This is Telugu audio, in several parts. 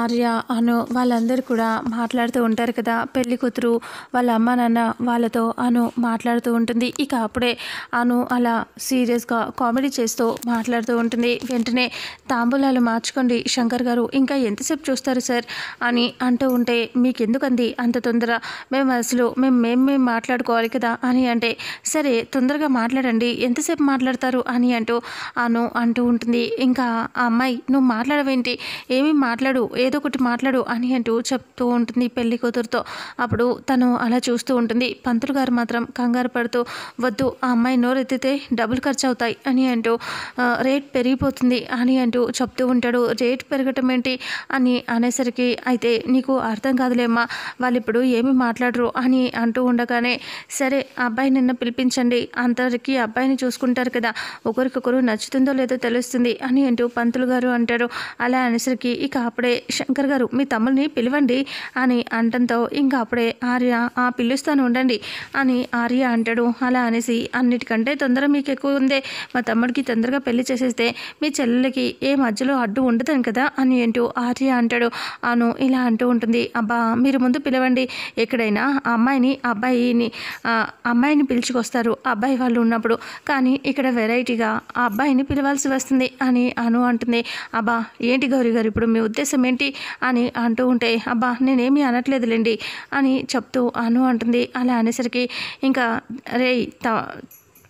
ఆర్య, అను వాళ్ళందరూ కూడా మాట్లాడుతూ ఉంటారు కదా. పెళ్లి కూతురు వాళ్ళ అమ్మ నాన్న వాళ్ళతో అను మాట్లాడుతూ ఉంటుంది. ఇక అప్పుడే అను అలా సీరియస్గా కామెడీ చేస్తూ మాట్లాడుతూ ఉంటుంది. వెంటనే తాంబూలాలు మార్చుకోండి శంకర్ గారు, ఇంకా ఎంతసేపు చూస్తారు సార్ అని అంటూ ఉంటే, మీకెందుకంది అంత తొందర, మేము మాట్లాడుకోవాలి కదా అని అంటే, సరే తొందరగా మాట్లాడండి, ఎంతసేపు మాట్లాడతారు అని అను అంటూ ఉంటుంది. ఇంకా ఆ అమ్మాయి, నువ్వు మాట్లాడవేంటి, ఏమీ మాట్లాడు, ఏదో ఒకటి మాట్లాడు అని చెప్తూ ఉంటుంది పెళ్లి కూతురుతో. అప్పుడు తను అలా చూస్తూ ఉంటుంది. పంతులు గారు మాత్రం కంగారు పడుతూ, వద్దు, ఆ అమ్మాయి నోరెత్తితే డబ్బులు ఖర్చు అవుతాయి అని రేట్ పెరిగిపోతుంది అని చెప్తూ ఉంటాడు. రేట్ పెరగటం ఏంటి అని అనేసరికి, అయితే నీకు అర్థం కాదులేమ్మా, వాళ్ళు ఇప్పుడు ఏమి మాట్లాడరు అని ఉండగానే, సరే అబ్బాయి నిన్న పిలిపించండి, అందరికీ అబ్బాయిని చూసుకుంటారు కదా, ఒకరికొకరు నచ్చుతుందో లేదో తెలుస్తుంది అని పంతులు గారు అంటారు. అలా అనేసరికి ఇక అప్పుడే, శంకర్ గారు మీ తమ్ముల్ని పిలవండి అని అంటంతో, ఇంకా అప్పుడే ఆర్య, పిలుస్తాను ఉండండి అని ఆర్య అంటాడు. అలా అనేసి, అన్నిటికంటే తొందర మీకు ఎక్కువ ఉందే, మా తమ్ముడికి తొందరగా పెళ్లి చేసేస్తే మీ చెల్లెలకి ఏ మధ్యలో అడ్డు ఉండదని కదా అని ఆర్య అంటాడు. అను ఇలా అంటూ ఉంటుంది. అబ్బా మీరు ముందు పిలవండి, ఎక్కడైనా అమ్మాయిని పిలుచుకొస్తారు అబ్బాయి వాళ్ళు ఉన్నప్పుడు, కానీ ఇక్కడ వెరైటీగా ఆ అబ్బాయిని పిలవాల్సి వస్తుంది అని అను అంటుంది. అబ్బా ఏంటి గౌరీ గారు ఇప్పుడు మీ ఉద్దేశం ఏంటి అని ఉంటే, అబ్బా నేనేమీ అనట్లేదులేండి అని చెప్తూ అను అంటుంది. అలా అనేసరికి ఇంకా, రేయ్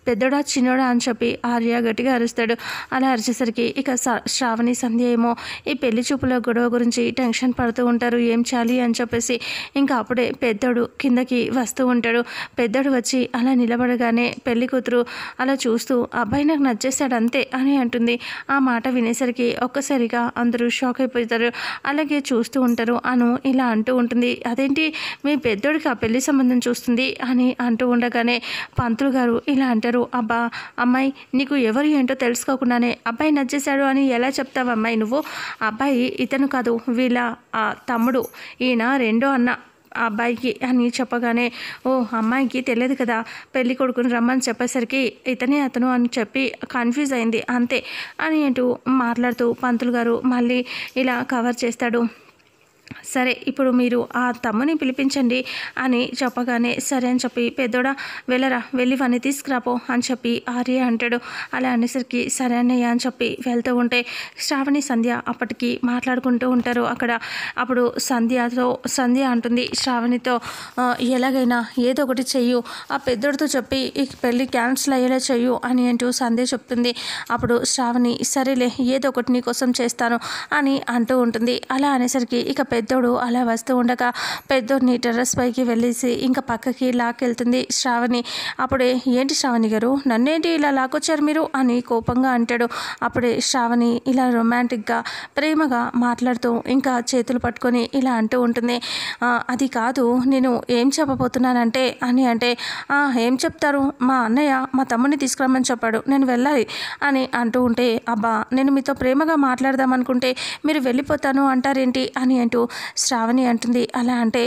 పెద్దోడా చిన్నోడా అని చెప్పి ఆర్య గట్టిగా అరుస్తాడు. అలా అరిచేసరికి ఇక శ్రావణి, సంధ్య ఏమో ఈ పెళ్లి చూపుల గొడవ గురించి టెన్షన్ పడుతూ ఉంటారు, ఏం చేయాలి అని చెప్పేసి. ఇంకా అప్పుడే పెద్దోడు కిందకి వస్తూ ఉంటాడు. పెద్దోడు వచ్చి అలా నిలబడగానే పెళ్లి కూతురు అలా చూస్తూ, అబ్బాయి నాకు నచ్చేస్తాడు అంతే అని అంటుంది. ఆ మాట వినేసరికి ఒక్కసారిగా అందరూ షాక్ అయిపోతారు. అలాగే చూస్తూ ఉంటారు. అను ఇలా అంటూ ఉంటుంది, అదేంటి మీ పెద్దోడికి ఆ పెళ్లి సంబంధం చూస్తుంది అని ఉండగానే పంతులు గారు ఇలా అంటారు, అబ్బా అమ్మాయి, నీకు ఎవరు ఏంటో తెలుసుకోకుండానే అబ్బాయి నచ్చేశాడు అని ఎలా చెప్తావు అమ్మాయి నువ్వు, అబ్బాయి ఇతను కాదు, వీళ్ళ తమ్ముడు, ఈయన రెండో అన్న అబ్బాయికి అని చెప్పగానే, ఓ అమ్మాయికి తెలియదు కదా, పెళ్లి కొడుకుని రమ్మని చెప్పేసరికి ఇతనే అతను అని చెప్పి కన్ఫ్యూజ్ అయింది అంతే అని మాట్లాడుతూ పంతులు గారు మళ్ళీ ఇలా కవర్ చేస్తాడు. సరే ఇప్పుడు మీరు ఆ తమ్ముని పిలిపించండి అని చెప్పగానే, సరే అని చెప్పి, పెద్దోడా వెళ్ళరా, వెళ్ళి వాడిని తీసుకురాపో అని చెప్పి ఆర్య అంటాడు. అలా అనేసరికి సరే అన్నయ్య అని చెప్పి వెళ్తూ ఉంటే, శ్రావణి, సంధ్య అప్పటికి మాట్లాడుకుంటూ ఉంటారు అక్కడ. అప్పుడు సంధ్య అంటుంది శ్రావణితో, ఎలాగైనా ఏదో ఒకటి చెయ్యు, ఆ పెద్దోడితో చెప్పి ఈ పెళ్ళి క్యాన్సిల్ అయ్యేలా చెయ్యు అని సంధ్య చెప్తుంది. అప్పుడు శ్రావణి, సరేలే ఏదో ఒకటి నీకోసం చేస్తాను అని ఉంటుంది. అలా అనేసరికి ఇక పెద్దోడు అలా వస్తూ ఉండగా పెద్దోడిని టెర్రస్ పైకి వెళ్ళేసి ఇంకా పక్కకి లాక్కెళ్తుంది శ్రావణి. అప్పుడే, ఏంటి శ్రావణి గారు, నన్నేంటి ఇలా లాక్కొచ్చారు మీరు అని కోపంగా అంటాడు. అప్పుడే శ్రావణి ఇలా రొమాంటిక్గా ప్రేమగా మాట్లాడుతూ ఇంకా చేతులు పట్టుకొని ఇలా ఉంటుంది, అది కాదు, నేను ఏం చెప్పబోతున్నానంటే అని ఏం చెప్తారు, మా అన్నయ్య మా తమ్ముడిని తీసుకురమ్మని చెప్పాడు, నేను వెళ్ళాలి అని ఉంటే, అబ్బా నేను మీతో ప్రేమగా మాట్లాడదాం అనుకుంటే మీరు వెళ్ళిపోతాను అంటారేంటి అని శ్రావణి అంటుంది. అలా అంటే,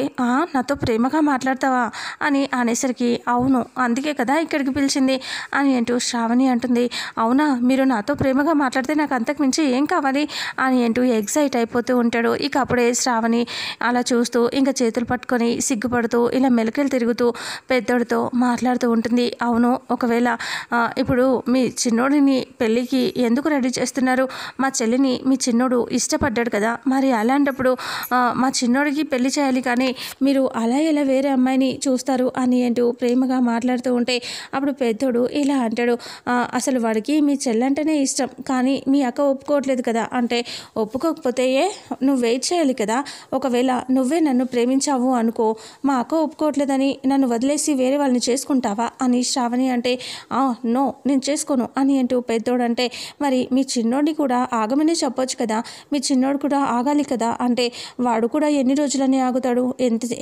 నాతో ప్రేమగా మాట్లాడతావా అని అనేసరికి, అవును అందుకే కదా ఇక్కడికి పిలిచింది అని శ్రావణి అంటుంది. అవునా, మీరు నాతో ప్రేమగా మాట్లాడితే నాకు అంతకు మించి ఏం కావాలి అని ఎగ్జైట్ అయిపోతూ ఉంటాడు. ఇక అప్పుడే శ్రావణి అలా చూస్తూ ఇంకా చేతులు పట్టుకొని సిగ్గుపడుతూ ఇలా మెలకలు తిరుగుతూ పెద్దోడితో మాట్లాడుతూ ఉంటుంది. అవును, ఒకవేళ ఇప్పుడు మీ చిన్నోడిని పెళ్ళికి ఎందుకు రెడీ చేస్తున్నారు, మా చెల్లిని మీ చిన్నోడు ఇష్టపడ్డాడు కదా, మరి అలాంటప్పుడు మా చిన్నోడికి పెళ్లి చేయాలి, కానీ మీరు అలా ఎలా వేరే అమ్మాయిని చూస్తారు అని ప్రేమగా మాట్లాడుతూ ఉంటే, అప్పుడు పెద్దోడు ఇలా అంటాడు, అసలు వాడికి మీ చెల్లంటేనే ఇష్టం, కానీ మీ అక్క ఒప్పుకోవట్లేదు కదా అంటే, ఒప్పుకోకపోతే నువ్వు వెయిట్ చేయాలి కదా, ఒకవేళ నువ్వే నన్ను ప్రేమించావు అనుకో, మా అక్క ఒప్పుకోవట్లేదని నన్ను వదిలేసి వేరే వాళ్ళని చేసుకుంటావా అని శ్రావణి అంటే, నో నేను చేసుకోను అని పెద్దోడు అంటే, మరి మీ చిన్నోడిని కూడా ఆగమని చెప్పొచ్చు కదా, మీ చిన్నోడు కూడా ఆగాలి కదా అంటే, వాడు కూడా ఎన్ని రోజులని ఆగుతాడు,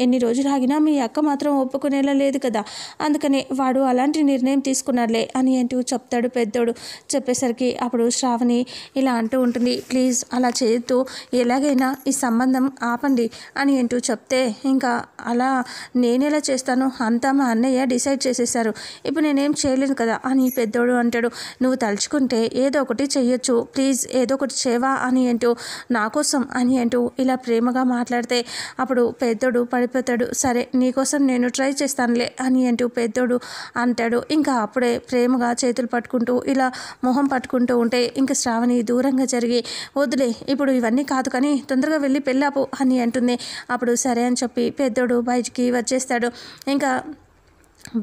ఎన్ని రోజులు ఆగినా మీ అక్క మాత్రం ఒప్పుకునేలా లేదు కదా, అందుకనే వాడు అలాంటి నిర్ణయం తీసుకున్నారులే అని అంటూ చెప్తాడు పెద్దోడు. చెప్పేసరికి అప్పుడు శ్రావణి ఇలా అంటూ ఉంటుంది, ప్లీజ్ అలా చేయొద్దు, ఎలాగైనా ఈ సంబంధం ఆపండి అని అంటూ చెప్తే, ఇంకా అలా నేనెలా చేస్తాను, అంతా మా అన్నయ్య డిసైడ్ చేసేసారు, ఇప్పుడు నేనేం చేయలేను కదా అని పెద్దోడు అంటాడు. నువ్వు తలుచుకుంటే ఏదో ఒకటి చెయ్యొచ్చు, ప్లీజ్ ఏదో ఒకటి చేయవా అని అంటూ నా కోసం అని అంటూ ఇలా ప్రేమగా మాట్లాడితే అప్పుడు పెద్దోడు పడిపోతాడు. సరే నీకోసం నేను ట్రై చేస్తానులే అని అంటూ పెద్దోడు అంటాడు. ఇంకా అప్పుడే ప్రేమగా చేతులు పట్టుకుంటూ ఇలా మొహం పట్టుకుంటూ ఉంటే ఇంకా శ్రావణి దూరంగా జరిగి, వద్దులే ఇప్పుడు ఇవన్నీ కాదు కానీ తొందరగా వెళ్ళి పెళ్ళాపు అని అంటుంది. అప్పుడు సరే అని చెప్పి పెద్దోడు బయటికి వచ్చేస్తాడు. ఇంకా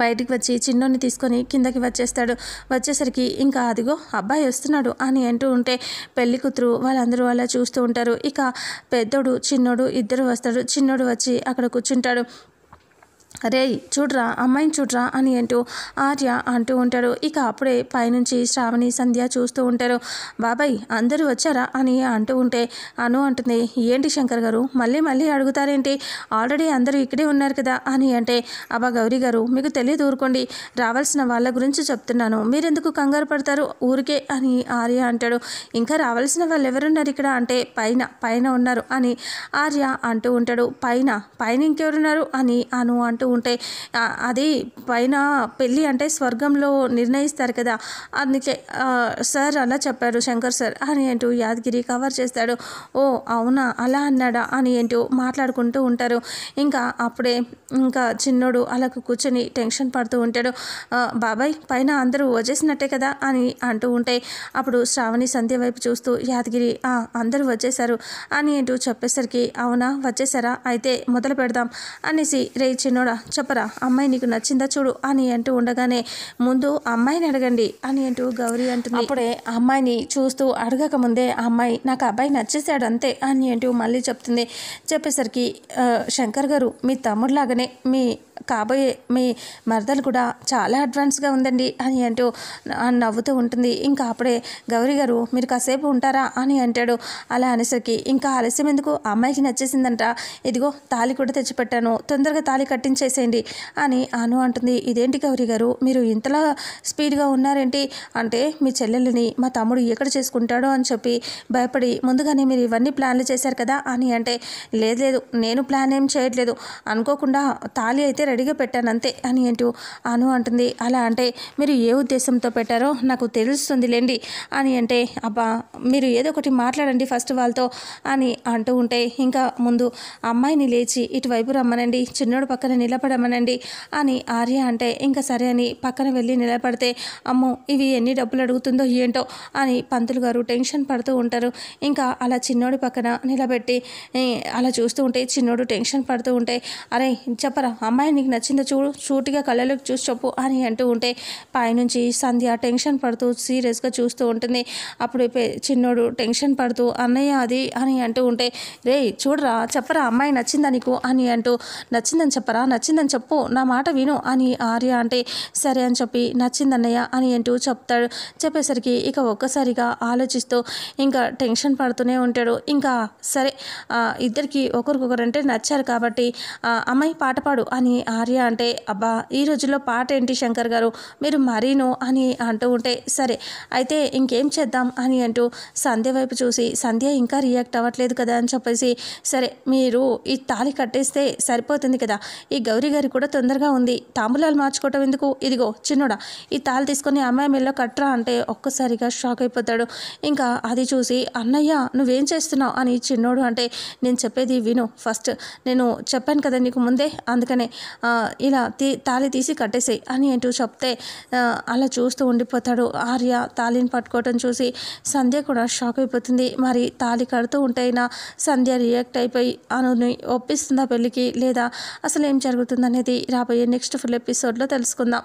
బయటికి వచ్చి చిన్నోని తీసుకొని కిందకి వచ్చేసరికి ఇంకా అదిగో అబ్బాయి వస్తున్నాడు అని అంటూ ఉంటే పెళ్లి కూతురు వాళ్ళందరూ అలా చూస్తూ ఉంటారు. ఇక పెద్దోడు చిన్నోడు ఇద్దరు వస్తాడు. చిన్నోడు వచ్చి అక్కడ కూర్చుంటాడు. రే చూడ్రా అమ్మాయిని చూడ్రా అని అంటూ ఆర్య అంటూ ఉంటాడు. ఇక అప్పుడే పైనుంచి శ్రావణి సంధ్య చూస్తూ ఉంటారు. బాబాయ్ అందరూ వచ్చారా అని అంటూ ఉంటే అను అంటుంది, ఏంటి శంకర్ గారు మళ్ళీ అడుగుతారేంటి, ఆల్రెడీ అందరూ ఇక్కడే ఉన్నారు కదా అని అంటే, అబ్బా గౌరీ గారు మీకు తెలియదు ఊరుకోండి, రావాల్సిన వాళ్ళ గురించి చెప్తున్నాను, మీరెందుకు కంగారు పడతారు ఊరికే అని ఆర్య అంటాడు. ఇంకా రావాల్సిన వాళ్ళు ఎవరున్నారు ఇక్కడ అంటే పైన ఉన్నారు అని ఆర్య అంటూ ఉంటాడు. పైన ఇంకెవరున్నారు అని అను అంటూ ఉంటే, అది పైన పెళ్ళి అంటే స్వర్గంలో నిర్ణయిస్తారు కదా, అందుకే సార్ అలా చెప్పారు శంకర్ సార్ అని అంటూ యాదగిరి కవర్ చేస్తాడు. ఓ అవునా అలా అన్నాడా అని అంటూ మాట్లాడుకుంటూ ఉంటారు. ఇంకా అప్పుడే ఇంకా చిన్నోడు అలా కూర్చొని టెన్షన్ పడుతూ ఉంటాడు. బాబాయ్ పైన అందరూ వచ్చేసినట్టే కదా అని అంటూ ఉంటే అప్పుడు శ్రావణి సంధ్య వైపు చూస్తూ యాదగిరి అందరూ వచ్చేసారు అని అంటూ చెప్పేసరికి, అవునా వచ్చేసారా అయితే మొదలు పెడదాం అనేసి, రే చిన్నోడా చెప్పరా అమ్మాయి నీకు నచ్చిందా చూడు అని అంటూ ఉండగానే, ముందు అమ్మాయిని అడగండి అని అంటూ గౌరీ అంటుంది. అప్పుడే అమ్మాయిని చూస్తూ అడగక ముందే అమ్మాయి నాకు అబ్బాయి నచ్చేసాడు అంతే అని అంటూ మళ్ళీ చెప్తుంది. చెప్పేసరికి శంకర్ గారు మీ తమ్ముడులాగానే మీ కాబోయే మీ మరదలు కూడా చాలా అడ్వాన్స్గా ఉందండి అని అంటూ నవ్వుతూ ఉంటుంది. ఇంకా అప్పుడే గౌరీ గారు మీరు కాసేపు ఉంటారా అని అంటాడు. అలా అనేసరికి ఇంకా ఆలస్యం ఎందుకు, అమ్మాయికి నచ్చేసిందంట, ఇదిగో తాళి కూడా తెచ్చిపెట్టాను, తొందరగా తాళి కట్టించేసేయండి అని అను అంటుంది. ఇదేంటి గౌరీ గారు మీరు ఇంతలా స్పీడ్గా ఉన్నారేంటి అంటే, మీ చెల్లెల్ని మా తమ్ముడు ఎక్కడ చేసుకుంటాడో అని చెప్పి భయపడి ముందుగానే మీరు ఇవన్నీ ప్లాన్లు చేశారు కదా అని అంటే, లేదు నేను ప్లాన్ ఏం చేయట్లేదు, అనుకోకుండా తాళి అయితే రెడీగా పెట్టాను అంతే అని అంటూ అను అంటుంది. అలా అంటే మీరు ఏ ఉద్దేశంతో పెట్టారో నాకు తెలుస్తుంది లేండి అని అంటే, అబ్బా మీరు ఏదో ఒకటి మాట్లాడండి ఫస్ట్ వాళ్ళతో అని అంటూ ఉంటే, ఇంకా ముందు అమ్మాయిని లేచి ఇటువైపు రమ్మనండి, చిన్నోడు పక్కన నిలబడమనండి అని ఆర్య అంటే, ఇంకా సరే అని పక్కన వెళ్ళి నిలబడితే, అమ్మో ఇవి ఎన్ని డబ్బులు అడుగుతుందో ఏంటో అని పంతులు గారు టెన్షన్ పడుతూ ఉంటారు. ఇంకా అలా చిన్నోడి పక్కన నిలబెట్టి అలా చూస్తూ ఉంటే చిన్నోడు టెన్షన్ పడుతూ ఉంటే, అరే చెప్పరా అమ్మాయి నీకు నచ్చిందో చూడు, సూటిగా కళ్ళలోకి చూసి చెప్పు అని అంటూ ఉంటే పైనుంచి సంధ్య టెన్షన్ పడుతూ సీరియస్గా చూస్తూ ఉంటుంది. అప్పుడు చిన్నోడు టెన్షన్ పడుతూ అన్నయ్య అది అని అంటూ ఉంటే, రే చూడరా చెప్పరా అమ్మాయి నచ్చిందా నీకు అని అంటూ, నచ్చిందని చెప్పు నా మాట విను అని ఆర్య అంటే, సరే అని చెప్పి నచ్చిందన్నయ్య అని అంటూ చెప్తాడు. చెప్పేసరికి ఇక ఒక్కసారిగా ఆలోచిస్తూ ఇంకా టెన్షన్ పడుతూనే ఉంటాడు. ఇంకా సరే ఇద్దరికి ఒకరికొకరంటే నచ్చారు కాబట్టి అమ్మాయి పాట పాడు అని ఆర్య అంటే, అబ్బా ఈ రోజుల్లో పాట ఏంటి శంకర్ గారు మీరు మరీను అని అంటూ ఉంటే, సరే అయితే ఇంకేం చేద్దాం అని అంటూ సంధ్య వైపు చూసి, సంధ్య ఇంకా రియాక్ట్ అవ్వట్లేదు కదా అని చెప్పేసి, సరే మీరు ఈ తాళి కట్టేస్తే సరిపోతుంది కదా, ఈ గౌరీ గారి కూడా తొందరగా ఉంది, తాంబూలాలు మార్చుకోవటం ఎందుకు, ఇదిగో చిన్నోడా ఈ తాళి తీసుకొని అమ్మాయి మెల్లో కట్టరా అంటే ఒక్కసారిగా షాక్ అయిపోతాడు. ఇంకా అది చూసి, అన్నయ్య నువ్వేం చేస్తున్నావు అని చిన్నోడు అంటే, నేను చెప్పేది విను ఫస్ట్, నేను చెప్పాను కదా నీకు ముందే, అందుకనే ఇలా తాళి తీసి కట్టేసేయి అని అంటూ చెప్తే అలా చూస్తూ ఉండిపోతాడు. ఆర్య తాళిని పట్టుకోవటం చూసి సంధ్య కూడా షాక్ అయిపోతుంది. మరి తాళి కడుతూ ఉంటేనా సంధ్య రియాక్ట్ అయిపోయి అనుని ఒప్పిస్తుందా పెళ్ళికి, లేదా అసలు ఏం జరుగుతుందనేది రాబోయే నెక్స్ట్ ఫుల్ ఎపిసోడ్లో తెలుసుకుందాం.